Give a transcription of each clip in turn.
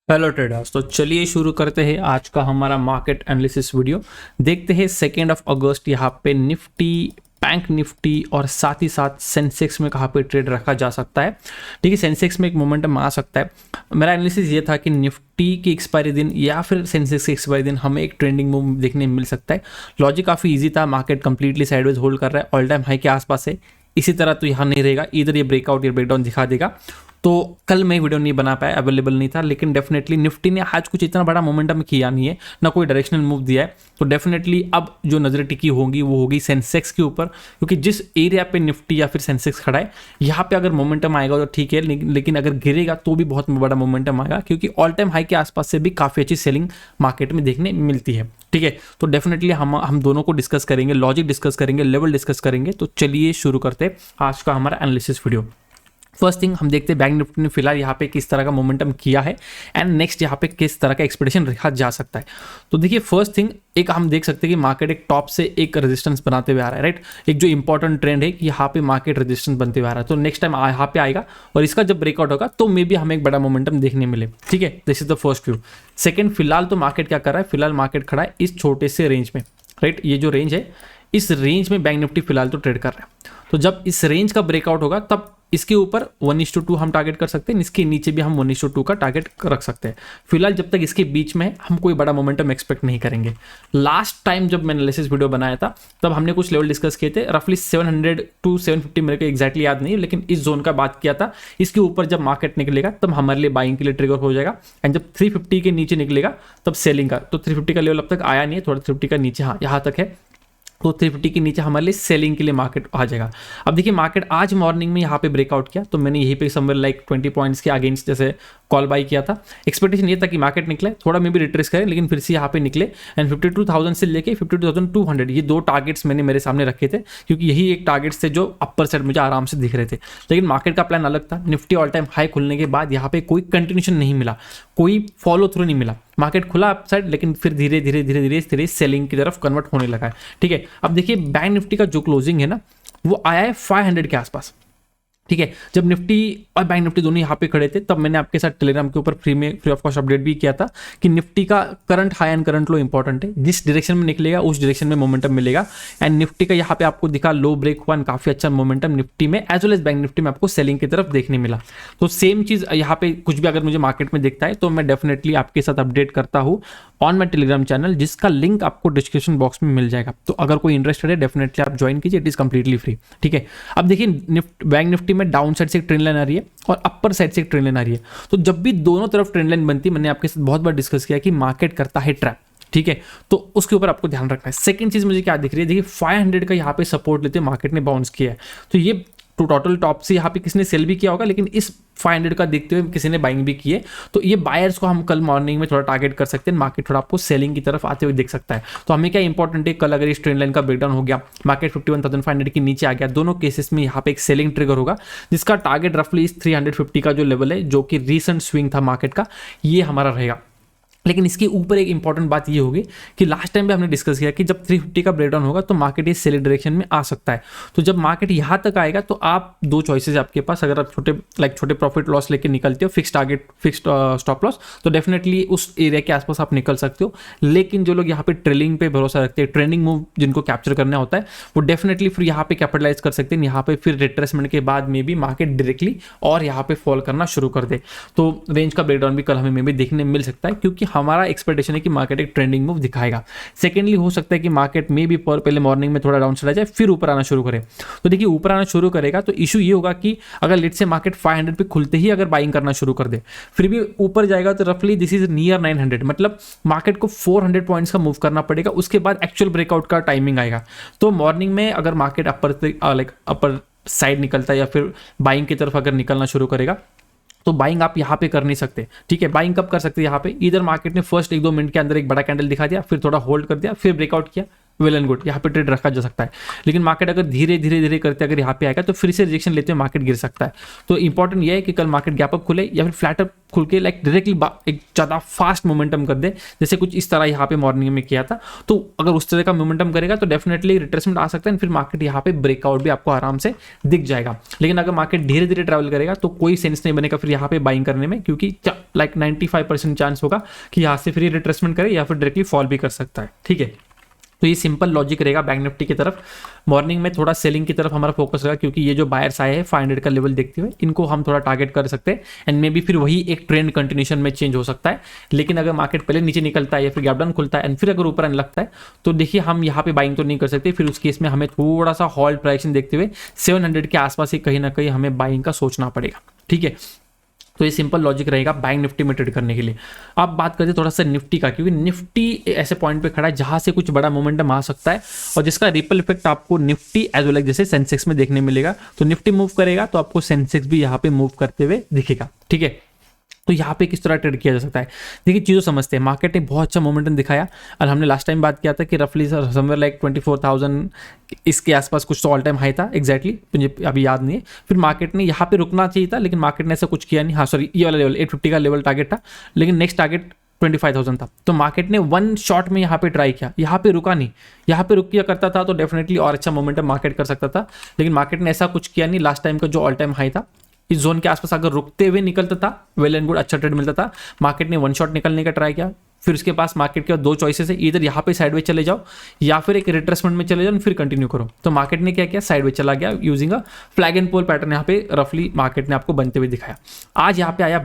Hello traders, तो चलिए शुरू करते हैं आज का हमारा मार्केट एनालिसिस वीडियो। देखते हैं 2 अगस्त यहाँ पे निफ्टी, बैंक निफ्टी और साथ ही साथ सेंसेक्स में कहाँ पे ट्रेड रखा जा सकता है। ठीक है, सेंसेक्स में एक मोमेंटम आ सकता है। मेरा एनालिसिस ये था कि निफ्टी की एक्सपायरी दिन या फिर सेंसेक्स की एक्सपायरी दिन हमें एक ट्रेंडिंग मूव देखने मिल सकता है। लॉजिक काफ़ी ईजी था, मार्केट कंप्लीटली साइडवेज होल्ड कर रहा है, ऑल टाइम हाई के आसपास है। इसी तरह तो यहाँ नहीं रहेगा, इधर ये ब्रेकआउट या ब्रेकडाउन दिखा देगा। तो कल मैं वीडियो नहीं बना पाया, अवेलेबल नहीं था, लेकिन डेफिनेटली निफ्टी ने आज कुछ इतना बड़ा मोमेंटम किया नहीं है, ना कोई डायरेक्शनल मूव दिया है। तो डेफिनेटली अब जो नजरें टिकी होंगी वो होगी सेंसेक्स के ऊपर, क्योंकि जिस एरिया पे निफ्टी या फिर सेंसेक्स खड़ा है यहाँ पे अगर मोमेंटम आएगा तो ठीक है, लेकिन अगर गिरेगा तो भी बहुत बड़ा मोमेंटम आएगा, क्योंकि ऑल टाइम हाई के आसपास से भी काफ़ी अच्छी सेलिंग मार्केट में देखने मिलती है। ठीक है, तो डेफिनेटली हम दोनों को डिस्कस करेंगे, लॉजिक डिस्कस करेंगे, लेवल डिस्कस करेंगे। तो चलिए शुरू करते हैं आज का हमारा एनालिसिस वीडियो। फर्स्ट थिंग हम देखते हैं बैंक निफ्टी ने फिलहाल यहाँ पे किस तरह का मोमेंटम किया है एंड नेक्स्ट यहाँ पे किस तरह का एक्सपेक्टेशन रखा जा सकता है। तो देखिए, फर्स्ट थिंग एक हम देख सकते हैं कि मार्केट एक टॉप से एक रेजिस्टेंस बनाते हुए आ रहा है, राइट। एक जो इंपॉर्टेंट ट्रेंड है कि यहाँ पे मार्केट रेजिस्टेंस बनते हुए आ रहा है, तो नेक्स्ट टाइम यहाँ पे आएगा और इसका जब ब्रेकआउट होगा तो मे बी हमें एक बड़ा मोमेंटम देखने मिले। ठीक है, this is the first view. Second, फिलहाल तो मार्केट क्या कर रहा है, फिलहाल मार्केट खड़ा है इस छोटे से रेंज में, राइट। ये जो रेंज है, इस रेंज में बैंक निफ्टी फिलहाल तो ट्रेड कर रहा है। तो जब इस रेंज का ब्रेकआउट होगा तब इसके ऊपर 1:2 हम टारगेट कर सकते हैं, इसके नीचे भी हम 1:2 का टारगेट रख सकते हैं। फिलहाल जब तक इसके बीच में हम कोई बड़ा मोमेंटम एक्सपेक्ट नहीं करेंगे। लास्ट टाइम जब मैंने एनालिसिस वीडियो बनाया था तब हमने कुछ लेवल डिस्कस किए थे, रफली 700 to 750, मेरे को एग्जैक्टली याद नहीं है, लेकिन इस जोन का बात किया था। इसके ऊपर जब मार्केट निकलेगा तब हमारे लिए बाइंग के लिए ट्रिगर हो जाएगा, एंड जब 350 के नीचे निकलेगा तब सेलिंग का। तो 350 का लेवल अब तक आया नहीं है, थोड़ा 350 का नीचे, हाँ यहाँ तक है, तो 350 के नीचे हमारे लिए सेलिंग के लिए मार्केट आ जाएगा। अब देखिए, मार्केट आज मॉर्निंग में यहाँ पे ब्रेकआउट किया, तो मैंने यहीं पे समवेयर लाइक 20 पॉइंट्स के अगेंस्ट जैसे कॉल बाई किया था। एक्सपेक्टेशन ये था कि मार्केट निकले, थोड़ा मे भी रिट्रेस करे, लेकिन फिर से यहाँ पे निकले एंड 52,000 से लेके 52,200 ये दो टारगेट्स मैंने मेरे सामने रखे थे, क्योंकि यही एक टारगेट्स थे जो अपर साइड मुझे आराम से दिख रहे थे। लेकिन मार्केट का प्लान अलग था। निफ्टी ऑल टाइम हाई खुलने के बाद यहाँ पे कोई कंटिन्यूशन नहीं मिला, कोई फॉलो थ्रू नहीं मिला। मार्केट खुला अपसाइड, लेकिन फिर धीरे धीरे धीरे धीरे धीरे सेलिंग की तरफ कन्वर्ट होने लगा है। ठीक है, अब देखिए बैंक निफ्टी का जो क्लोजिंग है ना, वो आया है 500 के आसपास। ठीक है, जब निफ्टी और बैंक निफ्टी दोनों यहाँ पे खड़े थे तब मैंने आपके साथ टेलीग्राम के ऊपर फ्री ऑफ कॉस्ट अपडेट भी किया था कि निफ्टी का current high and current low important है, जिस डायरेक्शन में निकलेगा उस डायरेक्शन में मोमेंटम मिलेगा। एंड निफ्टी का यहाँ पे आपको दिखा लो ब्रेक हुआ, काफी अच्छा मोमेंटम निफ्टी में as well as bank Nifty में आपको सेलिंग की तरफ देखने मिला। तो सेम चीज यहाँ पे कुछ भी अगर मुझे मार्केट में दिखता है तो मैं डेफिनेटली आपके साथ अपडेट करता हूँ ऑन माई टेलीग्राम चैनल, जिसका लिंक आपको डिस्क्रिप्शन बॉक्स में मिल जाएगा। तो अगर कोई इंटरेस्टेड है डेफिनेटली आप ज्वाइन कीजिए, इट इज कंप्लीटली फ्री। ठीक है, अब देखिए बैंक निफ्टी में डाउन साइड से एक ट्रेंड लाइन आ रही है और अपर साइड से एक ट्रेंड लाइन आ रही है। तो जब भी दोनों तरफ ट्रेंड लाइन बनती है, मैंने आपके साथ बहुत बार डिस्कस किया कि मार्केट करता है ट्रैप। ठीक है, तो उसके ऊपर आपको ध्यान रखना है। सेकंड चीज मुझे क्या दिख रही है, देखिए 500 का यहाँ पे सपोर्ट लेते मार्केट ने बाउंस किया है, तो ये तो टोटल टॉप से यहाँ पे किसने सेल भी किया होगा, लेकिन इस 500 का देखते हुए किसी ने बाइंग भी की है। तो ये बायर्स को हम कल मॉर्निंग में थोड़ा टारगेट कर सकते हैं, मार्केट थोड़ा आपको सेलिंग की तरफ आते हुए देख सकता है। तो हमें क्या इंपॉर्टेंट है, कल अगर इस ट्रेंड लाइन का ब्रेकडाउन हो गया, मार्केट 51,500 के नीचे आ गया, दोनों केसेस में यहाँ पे एक सेलिंग ट्रिगर होगा, जिसका टारगेट रफली इस 350 का जो लेवल है, जो कि रिसेंट स्विंग था मार्केट का, ये हमारा रहेगा। लेकिन इसके ऊपर एक इंपॉर्टेंट बात ये होगी कि लास्ट टाइम भी हमने डिस्कस किया कि जब 350 का ब्रेकडाउन होगा तो मार्केट ये सेलिंग डायरेक्शन में आ सकता है। तो जब मार्केट यहाँ तक आएगा तो आप दो चॉइसेस आपके पास, अगर आप छोटे प्रॉफिट लॉस लेके निकलते हो, fix target fix stop loss, तो डेफिनेटली उस एरिया के आसपास आप निकल सकते हो। लेकिन जो लोग यहाँ पे ट्रेलिंग पे भरोसा रखते हैं, ट्रेंडिंग मूव जिनको कैप्चर करना होता है, वो डेफिनेटली फिर यहाँ पे कैपिटलाइज कर सकते हैं। यहाँ पे फिर रिट्रेसमेंट के बाद में भी मार्केट डायरेक्टली और यहाँ पे फॉल करना शुरू कर दे, तो रेंज का ब्रेकडाउन भी कल हमें भी देखने मिल सकता है, क्योंकि हमारा एक्सपेक्टेशन कि मार्केट एक ट्रेंडिंग मूव दिखाएगा। सेकेंडली हो सकता है कि मार्केट में भी पहले मॉर्निंग में थोड़ा डाउन चला जाए, फिर ऊपर आना शुरू करे। तो देखिए, ऊपर आना शुरू करेगा तो इशू ये होगा कि अगर लेट से मार्केट 500 पे खुलते ही अगर बाइंग करना शुरू कर दे, फिर भी ऊपर जाएगा, तो रफली दिस इज नियर 900, मतलब मार्केट को 400 पॉइंट्स का मूव करना पड़ेगा, उसके बाद एक्चुअल ब्रेकआउट का टाइमिंग आएगा। तो मॉर्निंग में अगर मार्केट अपर साइड निकलता है या फिर बाइंग की तरफ अगर निकलना शुरू करेगा, तो बाइंग आप यहाँ पे कर नहीं सकते। ठीक है, बाइंग कब कर सकते हैं, यहाँ पे इधर मार्केट ने फर्स्ट 1-2 मिनट के अंदर एक बड़ा कैंडल दिखा दिया, फिर थोड़ा होल्ड कर दिया, फिर ब्रेकआउट किया, वेल एंड गुड, यहाँ पे ट्रेड रखा जा सकता है। लेकिन मार्केट अगर धीरे धीरे धीरे करते अगर यहाँ पे आएगा तो फिर से रिजेक्शन लेते हुए मार्केट गिर सकता है। तो इंपॉर्टेंट ये है कि कल मार्केट गैप अप खुले या फिर फ्लैट अप खुल के लाइक डायरेक्टली एक ज़्यादा फास्ट मोमेंटम कर दे, जैसे कुछ इस तरह यहाँ पे मॉर्निंग में किया था। तो अगर उस तरह का मोमेंटम करेगा तो डेफिनेटली रिट्रेसमेंट आ सकता है, फिर मार्केट यहाँ पे ब्रेकआउट भी आपको आराम से दिख जाएगा। लेकिन अगर मार्केट धीरे धीरे ट्रैवल करेगा तो कोई सेंस नहीं बनेगा फिर यहाँ पे बाइंग करने में, क्योंकि लाइक 95% चांस होगा कि यहाँ से फिर रिट्रेसमेंट करे या फिर डायरेक्टली फॉल भी कर सकता है। ठीक है, तो ये सिंपल लॉजिक रहेगा बैंक निफ्टी की तरफ। मॉर्निंग में थोड़ा सेलिंग की तरफ हमारा फोकस रहेगा, क्योंकि ये जो बायर्स आए हैं 500 का लेवल देखते हुए इनको हम थोड़ा टारगेट कर सकते हैं, एंड मे बी फिर वही एक ट्रेंड कंटिन्यूशन में चेंज हो सकता है। लेकिन अगर मार्केट पहले नीचे निकलता है या फिर गैप डाउन खुलता है एंड फिर अगर ऊपर आने लगता है तो देखिए हम यहाँ पे बाइंग तो नहीं कर सकते, फिर उस केस में हमें थोड़ा सा हॉल्ट प्राइसिंग देखते हुए 700 के आसपास ही कहीं ना कहीं हमें बाइंग का सोचना पड़ेगा। ठीक है, तो ये सिंपल लॉजिक रहेगा बैंक निफ्टी में ट्रेड करने के लिए। अब बात करते हैं थोड़ा सा निफ्टी का, क्योंकि निफ्टी ऐसे पॉइंट पे खड़ा है जहां से कुछ बड़ा मोमेंटम आ सकता है और जिसका रिपल इफेक्ट आपको निफ्टी एज वेल जैसे सेंसेक्स में देखने मिलेगा। तो निफ्टी मूव करेगा तो आपको सेंसेक्स भी यहाँ पे मूव करते हुए दिखेगा। ठीक है, तो यहाँ पे किस तरह ट्रेड किया जा सकता है, देखिए चीज़ों समझते हैं। मार्केट ने बहुत अच्छा मोमेंटम दिखाया और हमने लास्ट टाइम बात किया था कि रफली समवेयर लाइक 24,000 इसके आसपास कुछ तो ऑल टाइम हाई था एग्जैक्टली, मुझे अभी याद नहीं है। फिर मार्केट ने यहाँ पे रुकना चाहिए था, लेकिन मार्केट ने ऐसा कुछ किया नहीं। हाँ सॉरी, ये वाला लेवल 850 का लेवल टारगेट था, लेकिन नेक्स्ट टारगेट 25,000 था। तो मार्केट ने वन शॉट में यहाँ पे ट्राई किया, यहाँ पे रुका नहीं। यहाँ पे रुक किया करता था तो डेफिनेटली और अच्छा मोमेंटम मार्केट कर सकता था, लेकिन मार्केट ने ऐसा कुछ किया नहीं। लास्ट टाइम का जो ऑल टाइम हाई था इस जोन के आसपास अगर रुकते हुए निकलता था वेल एंड गुड, अच्छा ट्रेड मिलता था। मार्केट ने वन शॉट निकलने का ट्राई किया, फिर उसके पास मार्केट के दो चॉइसेस है, इधर यहाँ पे साइडवेज चले जाओ या फिर एक रिट्रेसमेंट में चले जाओ फिर कंटिन्यू करो। तो मार्केट ने क्या किया, साइडवेज चला गया using a flag and pole pattern. यहाँ पे रफली मार्केट ने आपको बनते हुए दिखाया। आज यहाँ पे आया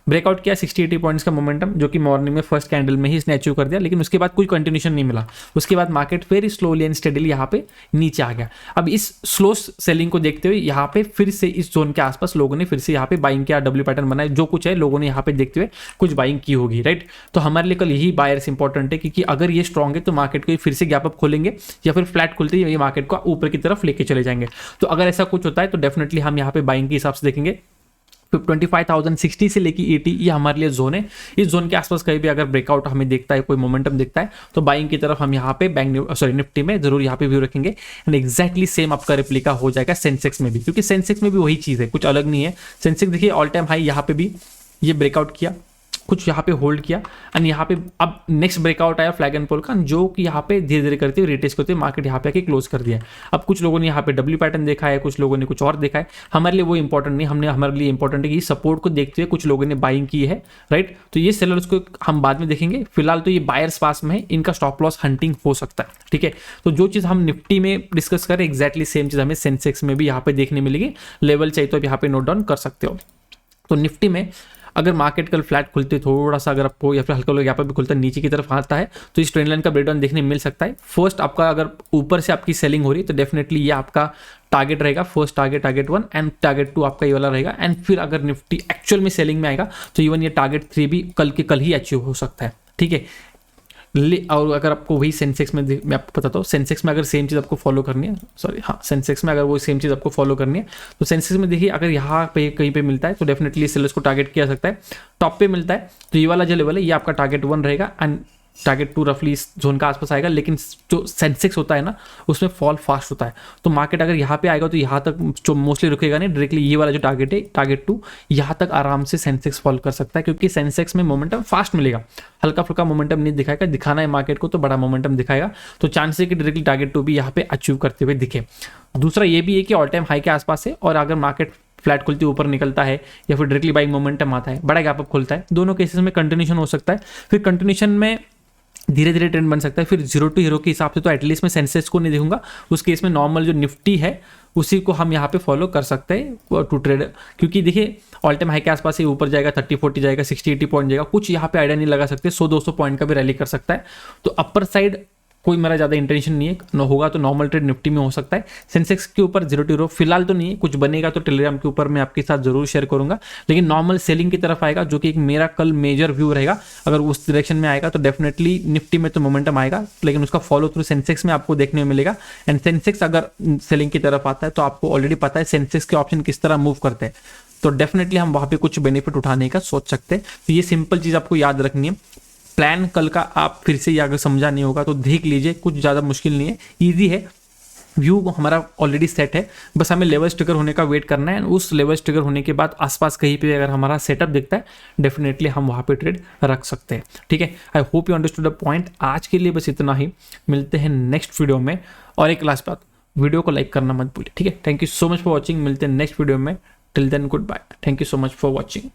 ब्रेकआउट किया 60-80 पॉइंट्स का मोमेंटम, जो कि मॉर्निंग में फर्स्ट कैंडल में ही इसने अचीव कर दिया, लेकिन उसके बाद कोई कंटिन्यूशन नहीं मिला। उसके बाद मार्केट फिर स्लोली एंड स्टेडली यहाँ पे नीचे आ गया। अब इस स्लो सेलिंग को देखते हुए यहाँ पे फिर से इस जोन के आसपास लोगों ने फिर से यहाँ पे बाइंग किया, डब्ल्यू पैटर्न बनाया, जो कुछ है लोगों ने यहाँ पे देखते हुए कुछ बाइंग की होगी, राइट। तो हमारे लिए कल यही बायर्स इंपॉर्टेंट है, क्योंकि अगर ये स्ट्रॉन्ग है तो मार्केट को फिर से गैप अप खोलेंगे या फिर फ्लैट खुलते ही ये मार्केट को ऊपर की तरफ लेके चले जाएंगे। तो अगर ऐसा कुछ होता है तो डेफिनेटली हम यहाँ पे बाइंग के हिसाब से देखेंगे। 25,060 से लेके 80 ये हमारे लिए जोन है। इस जोन के आसपास कहीं भी अगर ब्रेकआउट हमें देखता है, कोई मोमेंटम दिखता है, तो बाइंग की तरफ हम यहाँ पे निफ्टी में जरूर यहाँ पे व्यू रखेंगे। एंड एग्जैक्टली सेम आपका रिप्लिका हो जाएगा सेंसेक्स में भी, क्योंकि सेंसेक्स में भी वही चीज़ है, कुछ अलग नहीं है। सेंसेक्स देखिए ऑल टाइम हाई यहाँ पे भी ये ब्रेकआउट किया, कुछ यहाँ पे होल्ड किया एंड यहाँ पे अब नेक्स्ट ब्रेकआउट आया फ्लैग एंड पोल का, जो कि यहाँ पे धीरे धीरे करते हुए रिटेस्ट करते हुए मार्केट यहाँ पे आके क्लोज कर दिया है। अब कुछ लोगों ने यहाँ पे डब्ल्यू पैटर्न देखा है, कुछ लोगों ने कुछ और देखा है। हमारे लिए वो इंपॉर्टेंट नहीं, हमारे लिए इंपॉर्टेंट है कि सपोर्ट को देखते हुए कुछ लोगों ने बाइंग की है, राइट। तो ये सेलर्स को हम बाद में देखेंगे, फिलहाल तो ये बायर्स पास में है, इनका स्टॉप लॉस हंटिंग हो सकता है। ठीक है, तो जो चीज़ हम निफ्टी में डिस्कस करें एग्जैक्टली सेम चीज़ हमें सेंसेक्स में भी यहाँ पे देखने मिलेगी। लेवल चाहिए तो आप यहाँ पे नोट डाउन कर सकते हो। तो निफ्टी में अगर मार्केट कल फ्लैट खुलते थोड़ा सा अगर आपको या फिर हल्का यहाँ पे भी खुलता नीचे की तरफ आता है तो इस ट्रेंड लाइन का ब्रेकडाउन देखने मिल सकता है। फर्स्ट आपका अगर ऊपर से आपकी सेलिंग हो रही है तो डेफिनेटली ये आपका टारगेट रहेगा। फर्स्ट टारगेट 1 एंड टारगेट 2 आपका ये वाला रहेगा। एंड फिर अगर निफ्टी एक्चुअल में सेलिंग में आएगा तो इवन ये टारगेट 3 भी कल ही अचीव हो सकता है। ठीक है, और अगर आपको वही सेंसेक्स में मैं आपको बताता हूँ, सेंसेक्स में अगर सेम चीज़ आपको फॉलो करनी है, सेंसेक्स में अगर वो सेम चीज़ आपको फॉलो करनी है तो सेंसेक्स में देखिए अगर यहाँ पे कहीं पे मिलता है तो डेफिनेटली सेलर्स को टारगेट किया सकता है। टॉप पे मिलता है तो ये वाला जो लेवल है ये आपका टारगेट 1 रहेगा एंड टारगेट 2 रफली इस जोन का आसपास आएगा। लेकिन जो सेंसेक्स होता है ना उसमें फॉल फास्ट होता है, तो मार्केट अगर यहाँ पे आएगा तो यहाँ तक जो मोस्टली रुकेगा नहीं, डायरेक्टली ये वाला जो टारगेट है टारगेट 2 यहाँ तक आराम से सेंसेक्स फॉल कर सकता है, क्योंकि सेंसेक्स में मोमेंटम फास्ट मिलेगा, हल्का फुल्का मोमेंटम नहीं दिखाएगा। दिखाना है मार्केट को तो बड़ा मोमेंटम दिखाएगा, तो चांस है कि डायरेक्टली टारगेट 2 भी यहाँ पे अचीव करते हुए दिखे। दूसरा ये भी है कि ऑल टाइम हाई के आसपास है और अगर मार्केट फ्लैट खुलती ऊपर निकलता है या फिर डायरेक्टली बाइंग मोमेंटम आता है, बड़ा गैप अप खुलता है, दोनों केसेस में कंटिन्यूशन हो सकता है। फिर कंटिन्यूशन में धीरे धीरे ट्रेंड बन सकता है। फिर 0 to हीरो के हिसाब से तो एटलीस्ट मैं सेंसेक्स को नहीं देखूंगा, उस केस में नॉर्मल जो निफ्टी है उसी को हम यहाँ पे फॉलो कर सकते हैं टू ट्रेड, क्योंकि देखिए ऑल टाइम हाई के आसपास ही ऊपर जाएगा, 30-40 जाएगा, 60-80 पॉइंट जाएगा, कुछ यहाँ पे आइडिया नहीं लगा सकते, 100-200 पॉइंट का भी रैली कर सकता है। तो अपर साइड कोई मेरा ज़्यादा इंटेंशन नहीं है, न होगा तो नॉर्मल ट्रेड निफ्टी में हो सकता है। सेंसेक्स के ऊपर 0 to हीरो फिलहाल तो नहीं है, कुछ बनेगा तो टेलीग्राम के ऊपर मैं आपके साथ जरूर शेयर करूंगा, लेकिन नॉर्मल सेलिंग की तरफ आएगा जो कि एक मेरा कल मेजर व्यू रहेगा। अगर उस डायरेक्शन में आएगा तो डेफिनेटली निफ्टी में तो मोमेंटम आएगा, लेकिन उसका फॉलो थ्रू सेंसेक्स में आपको देखने में मिलेगा। एंड सेंसेक्स अगर सेलिंग की तरफ आता है तो आपको ऑलरेडी पता है सेंसेक्स के ऑप्शन किस तरह मूव करते हैं, तो डेफिनेटली हम वहाँ पे कुछ बेनिफिट उठाने का सोच सकते हैं। तो ये सिंपल चीज़ आपको याद रखनी है। प्लान कल का आप फिर से अगर समझा नहीं होगा तो देख लीजिए, कुछ ज़्यादा मुश्किल नहीं है, ईजी है। व्यू हमारा ऑलरेडी सेट है, बस हमें लेवल ट्रिगर होने का वेट करना है। उस लेवल ट्रिगर होने के बाद आसपास कहीं पे अगर हमारा सेटअप दिखता है, डेफिनेटली हम वहाँ पे ट्रेड रख सकते हैं। ठीक है, I hope you understood the point. आज के लिए बस इतना ही, मिलते हैं नेक्स्ट वीडियो में। और एक लास्ट बात, वीडियो को लाइक करना मत भूलिए। ठीक है, thank you so much for watching, मिलते हैं नेक्स्ट वीडियो में। Till then goodbye, thank you so much for watching.